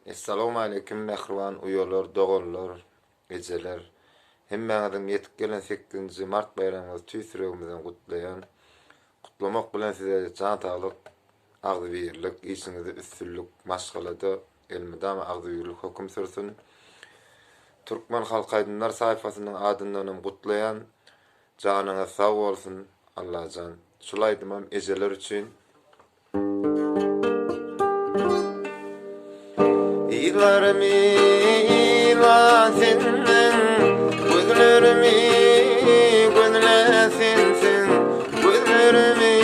Assalamu alaykum mehriban uýalar, dogallar, ejeler. Hemmeňiziň ýetip gelen 8-nji mart bayramyny tüýsüregimizden gutlaýan. Gutlamak bilen size jan taýlyk, agzybirlik, işiňizde üstünlük, maşgalada elmidam agzybirlik hökm sürsin. Türkmen halk aydınlar sayfasynyň adyndan gutlaýan, janyňyz sag bolsun, Allah jan. Şulaýdymam ejeler üçin. İlarmi ilasenin gözlerimi gözlesinsin gözlerimi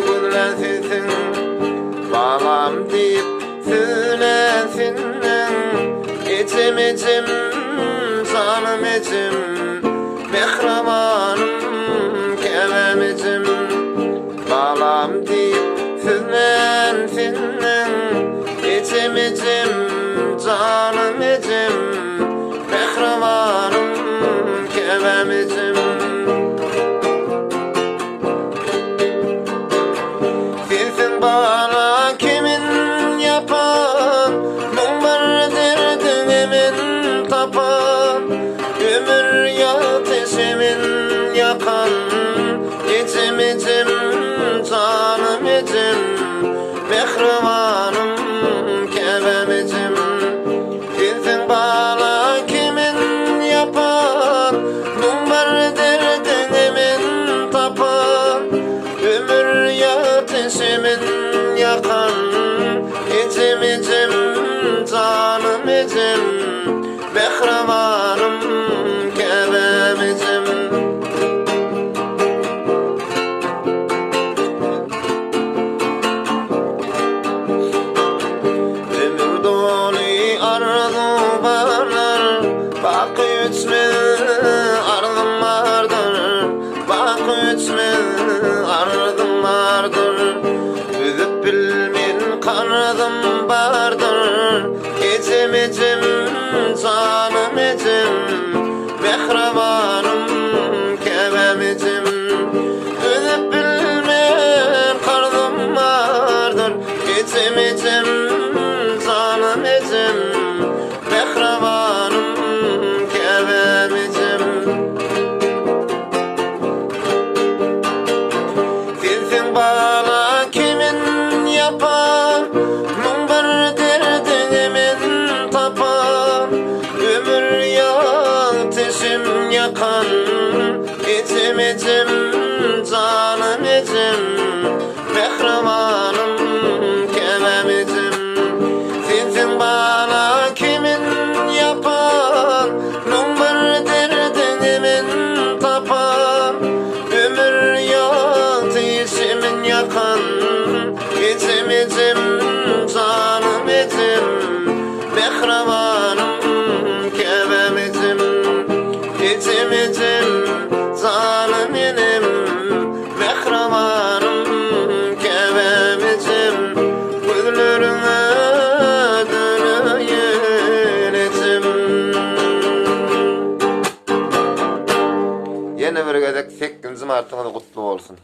gözlesinsin balam deyip söylesinsin içim içim canım içim mehrabanım kevem içim balam deyip söylesinsin içim içim canım içim mehrabanım kevem içim sensin bana kimin yapan mumbar derdimin tapan ömür ateşimin yakan içim içim canım içim mehrabanım kevem içim sensin bana kimin yapan mumbar derdimin tapan ömür ateşimin yakan içim içim canım içim mehrabanım kevem içim Bakı üçme ardım vardır Bakı üçme ardım vardır Üzüp bilmin kardım vardır İçim içim canım içim mehrabanım kevem içim Üzüp bilmin kardım vardır İçim içim canım içim mehrabanım kevem içim sensin bana kimin yapan mumbar derdimin tapan ömür ateşim yakan içim içim canım içim mehrabanım kevem içim sensin bana kimin yapan mumbar derdimin tapan ömür ateşimin yakan içim içim canım içim mehrabanım kevem içim içim içim canım benim mehrabanım kevem içim gözlerine dönüyen içim yine bir gezek 8-nji martyňyz gutly bolsun.